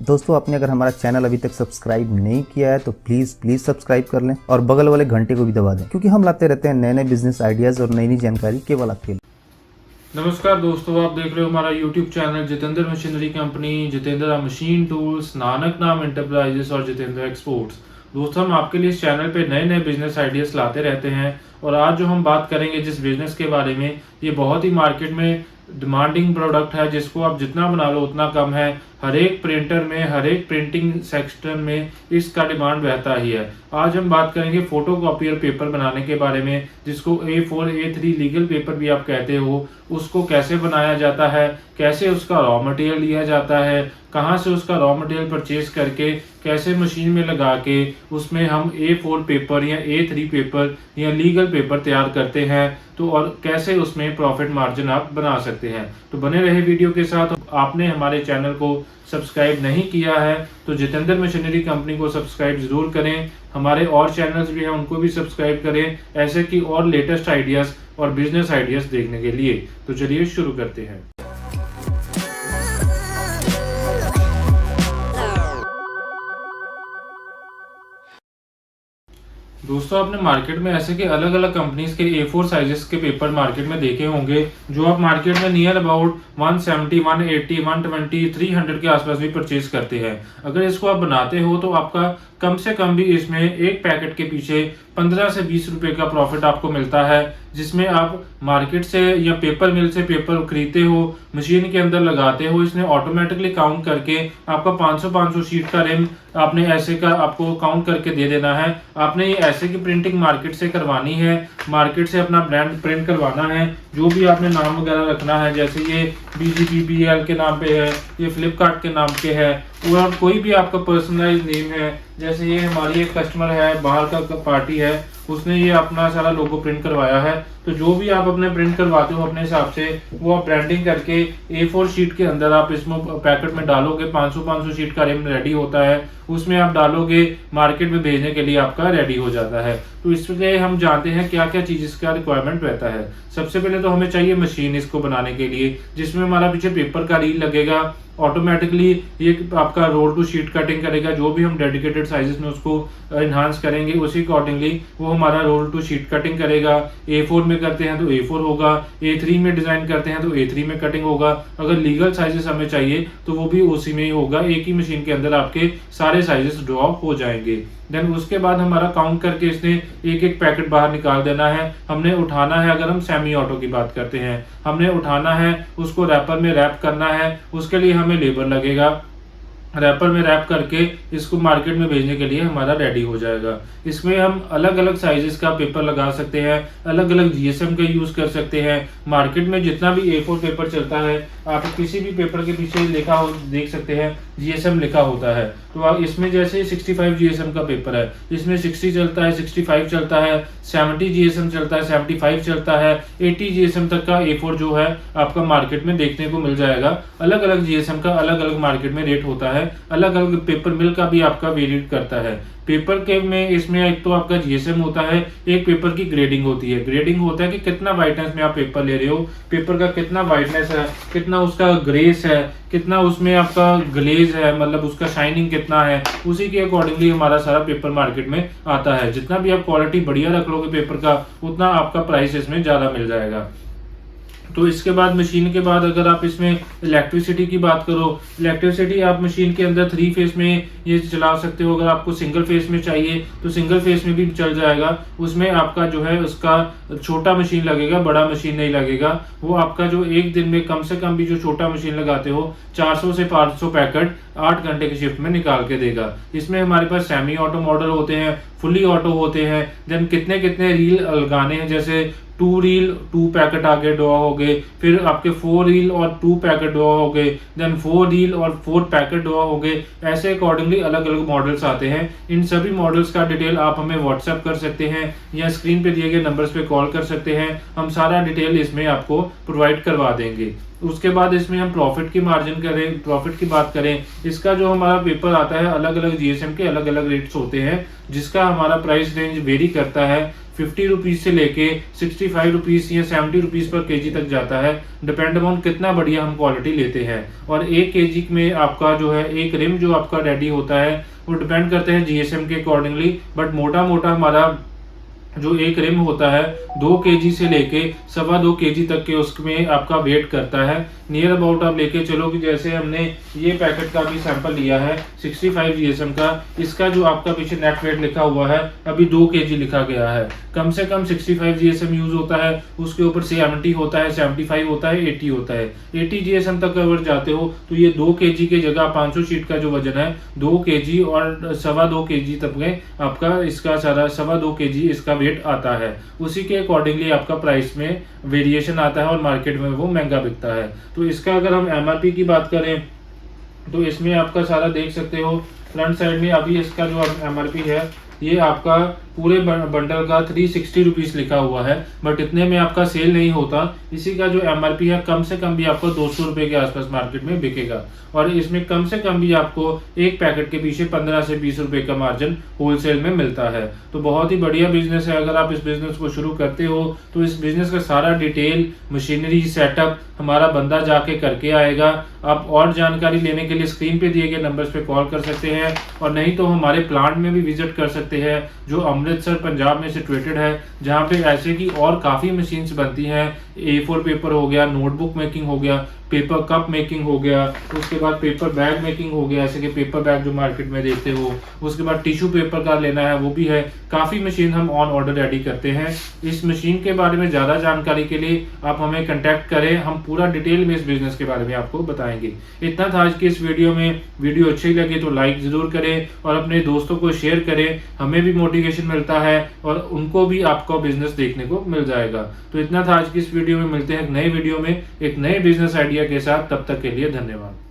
दोस्तों आपने अगर हमारा चैनल अभी तक सब्सक्राइब नहीं किया है तो प्लीज सब्सक्राइब कर लें और बगल वाले घंटे को भी दबा दें, क्योंकि हम लाते रहते हैं नए नए बिजनेस आइडियाज और नई नई जानकारी केवल आपके लिए। नमस्कार दोस्तों, आप देख रहे हो हमारा YouTube channel Jitendra machinery company, Jitendra machine tools, Nanak नाम एंटरप्राइजेस और जितेंद्र एक्सपोर्ट्स। दोस्तों हम आपके लिए इस चैनल पे नए नए बिजनेस आइडियाज लाते रहते हैं और आज जो हम बात करेंगे जिस बिजनेस के बारे में, ये बहुत ही मार्केट में डिमांडिंग प्रोडक्ट है, जिसको आप जितना बना लो उतना कम है। हर एक प्रिंटर में, हर एक प्रिंटिंग सेक्शन में इसका डिमांड रहता ही है। आज हम बात करेंगे फोटो कॉपियर पेपर बनाने के बारे में, जिसको A4 A3 लीगल पेपर भी आप कहते हो। उसको कैसे बनाया जाता है, कैसे उसका रॉ मटेरियल लिया जाता है, कहाँ से उसका रॉ मटेरियल परचेज करके कैसे मशीन में लगा के उसमें हम A4 पेपर या A3 पेपर या लीगल पेपर तैयार करते हैं, तो और कैसे उसमें प्रॉफिट मार्जिन आप बना सकते हैं। तो बने रहे वीडियो के साथ। आपने हमारे चैनल को सब्सक्राइब नहीं किया है तो जितेंद्र मशीनरी कंपनी को सब्सक्राइब जरूर करें। हमारे और चैनल्स भी हैं, उनको भी सब्सक्राइब करें, ऐसे की और लेटेस्ट आइडियाज और बिजनेस आइडियाज देखने के लिए। तो चलिए शुरू करते हैं। दोस्तों आपने मार्केट में ऐसे के अलग अलग कंपनीज के A4 साइजेस के पेपर मार्केट में देखे होंगे, जो आप मार्केट में नियर अबाउट 170, 180, 120, 300 के आसपास भी परचेज करते हैं। अगर इसको आप बनाते हो तो आपका कम से कम भी इसमें एक पैकेट के पीछे 15 से 20 रुपए का प्रॉफिट आपको मिलता है, जिसमें आप मार्केट से या पेपर मिल से पेपर खरीदते हो, मशीन के अंदर लगाते हो, इसने ऑटोमेटिकली काउंट करके आपका 500 शीट का रिम आपने ऐसे का आपको काउंट करके दे देना है। आपने ये ऐसे की प्रिंटिंग मार्केट से करवानी है, मार्केट से अपना ब्रांड प्रिंट करवाना है, जो भी आपने नाम वगैरह रखना है, जैसे ये BGPBL के नाम पे है, ये फ्लिपकार्ट के नाम पे है, और कोई भी आपका पर्सनलाइज नेम है। जैसे ये हमारी एक कस्टमर है, बाहर का पार्टी है, उसने ये अपना सारा लोगो प्रिंट करवाया है। तो जो भी आप अपने प्रिंट करवाते हो अपने हिसाब से, वो आप ब्रांडिंग करके A4 शीट के अंदर आप इसमें पैकेट में डालोगे। 500 शीट का रिम रेडी होता है, उसमें आप डालोगे, मार्केट में भेजने के लिए आपका रेडी हो जाता है। तो इसलिए हम जानते हैं क्या क्या चीज इसका रिक्वायरमेंट रहता है। सबसे पहले तो हमें चाहिए मशीन इसको बनाने के लिए, जिसमें हमारा पीछे पेपर का रील लगेगा। ऑटोमेटिकली ये आपका रोल टू शीट कटिंग करेगा, जो भी हम डेडिकेटेड साइजेस में उसको इन्हांस करेंगे उसी अकॉर्डिंगली वो हमारा रोल टू शीट कटिंग करेगा। A4 में करते हैं तो A4 होगा, A3 में डिजाइन करते हैं तो A3 में कटिंग होगा। अगर लीगल साइजेस हमें चाहिए तो वो भी उसी में ही होगा, एक ही मशीन के अंदर आपके सारे साइजेस ड्रॉ हो जाएंगे। देन उसके बाद हमारा काउंट करके इसने एक एक पैकेट बाहर निकाल देना है। हमने उठाना है, अगर हम सेमी ऑटो की बात करते हैं, हमने उठाना है, उसको रैपर में रैप करना है, उसके लिए हमें लेबर लगेगा। रैपर में रैप करके इसको मार्केट में भेजने के लिए हमारा रेडी हो जाएगा। इसमें हम अलग अलग साइजेस का पेपर लगा सकते हैं, अलग अलग GSM का यूज कर सकते हैं। मार्केट में जितना भी A4 पेपर चलता है, आप किसी भी पेपर के पीछे लिखा हो देख सकते हैं, GSM लिखा होता है। तो आप इसमें जैसे 65 GSM का पेपर है, इसमें 60 चलता है, 65 चलता है, 70 GSM चलता है, 75 चलता है, 80 GSM तक का A4 जो है आपका मार्केट में देखने को मिल जाएगा। अलग अलग GSM का अलग अलग मार्केट में रेट होता है, अलग अलग पेपर मिल का भी आपका वेरिएट करता है। पेपर के में इसमें एक तो आपका GSM होता है, एक पेपर की ग्रेडिंग होती है। ग्रेडिंग होता है कि कितना वाइटनेस में आप पेपर ले रहे हो, पेपर का कितना वाइटनेस है, कितना उसका ग्रेस है, कितना उसमें आपका ग्लेज है, मतलब उसका शाइनिंग कितना है, उसी के अकॉर्डिंगली हमारा सारा पेपर मार्केट में आता है। जितना भी आप क्वालिटी बढ़िया रख लोगे पेपर का, उतना आपका प्राइस इसमें ज्यादा मिल जाएगा। तो इसके बाद मशीन के बाद अगर आप इसमें इलेक्ट्रिसिटी की बात करो, इलेक्ट्रिसिटी आप मशीन के अंदर 3 फेस में ये चला सकते हो। अगर आपको सिंगल फेस में चाहिए तो सिंगल फेस में भी चल जाएगा। उसमें आपका जो है उसका छोटा मशीन लगेगा, बड़ा मशीन नहीं लगेगा। वो आपका जो एक दिन में कम से कम भी जो छोटा मशीन लगाते हो 400 से 500 पैकेट 8 घंटे की शिफ्ट में निकाल के देगा। इसमें हमारे पास सेमी ऑटो मॉडल होते हैं, फुली ऑटो होते हैं। देन कितने कितने रील लगाने हैं, जैसे 2 रील 2 पैकेट आगे ड्रॉ हो गए, फिर आपके 4 रील और 2 पैकेट ड्रॉ हो गए, देन 4 रील और 4 पैकेट ड्रॉ हो गए। ऐसे अकॉर्डिंगली अलग अलग मॉडल्स आते हैं। इन सभी मॉडल्स का डिटेल आप हमें व्हाट्सएप कर सकते हैं या स्क्रीन पे दिए गए नंबर्स पे कॉल कर सकते हैं। हम सारा डिटेल इसमें आपको प्रोवाइड करवा देंगे। उसके बाद इसमें हम प्रॉफिट की बात करें, इसका जो हमारा पेपर आता है अलग अलग जीएसएम के अलग अलग रेट्स होते हैं, जिसका हमारा प्राइस रेंज वेरी करता है 50 रुपीज से लेके 65 रुपीज या 70 रुपीज पर केजी तक जाता है, डिपेंड अपॉन कितना बढ़िया हम क्वालिटी लेते हैं। और 1 केजी में आपका जो है एक रिम जो आपका रेडी होता है वो डिपेंड करते हैं जीएसएम के अकॉर्डिंगली, बट मोटा मोटा हमारा जो एक रिम होता है 2 केजी से लेके 2.25 केजी तक के उसमें आपका वेट करता है। नियर अबाउट आप लेके चलो कि जैसे हमने ये पैकेट का भी सैंपल लिया है 65 जीएसएम का, इसका जो आपका पीछे नेट वेट लिखा हुआ है अभी 2 केजी लिखा गया है। कम से कम 65 जीएसएम यूज होता है, उसके ऊपर 70 होता है, 75 होता है, 80 होता है। 80 जीएसएम तक अगर जाते हो तो ये 2 केजी के जगह 500 शीट का जो वजन है 2 केजी और 2.25 केजी तक में आपका इसका सारा 2.25 केजी इसका वेट आता है। उसी के अकॉर्डिंगली आपका प्राइस में वेरिएशन आता है और मार्केट में वो महंगा बिकता है। तो इसका अगर हम एमआरपी की बात करें तो इसमें आपका सारा देख सकते हो फ्रंट साइड में अभी इसका जो एमआरपी है ये आपका पूरे बंडल का 360 रुपीज लिखा हुआ है, बट इतने में आपका सेल नहीं होता। इसी का जो एमआरपी है कम से कम भी आपको 200 रुपए के आसपास मार्केट में बिकेगा, और इसमें कम से कम भी आपको एक पैकेट के पीछे 15 से 20 रुपए का मार्जिन होलसेल में मिलता है। तो बहुत ही बढ़िया बिजनेस है। अगर आप इस बिजनेस को शुरू करते हो तो इस बिजनेस का सारा डिटेल मशीनरी सेटअप हमारा बंदा जाके करके आएगा। आप और जानकारी लेने के लिए स्क्रीन पे दिए गए नंबर्स पे कॉल कर सकते हैं, और नहीं तो हमारे प्लांट में भी विजिट कर सकते हैं जो अमृतसर पंजाब में सिचुएटेड है, जहाँ पे ऐसे की और काफ़ी मशीन्स बनती हैं। A4 पेपर हो गया, नोटबुक मेकिंग हो गया, पेपर कप मेकिंग हो गया, उसके बाद पेपर बैग मेकिंग हो गया, ऐसे कि पेपर बैग जो मार्केट में देखते हो, उसके बाद टिश्यू पेपर का लेना है वो भी है। काफ़ी मशीन हम ऑन ऑर्डर रेडी करते हैं। इस मशीन के बारे में ज़्यादा जानकारी के लिए आप हमें कंटेक्ट करें, हम पूरा डिटेल में इस बिजनेस के बारे में आपको बताएंगे। इतना था आज की इस वीडियो में। वीडियो अच्छी लगे तो लाइक ज़रूर करें और अपने दोस्तों को शेयर करें, हमें भी मोटिवेशन मिलता है और उनको भी आपका बिजनेस देखने को मिल जाएगा। तो इतना था आज की इस वीडियो में। मिलते हैं एक नए वीडियो में एक नए बिजनेस आइडिया के साथ, तब तक के लिए धन्यवाद।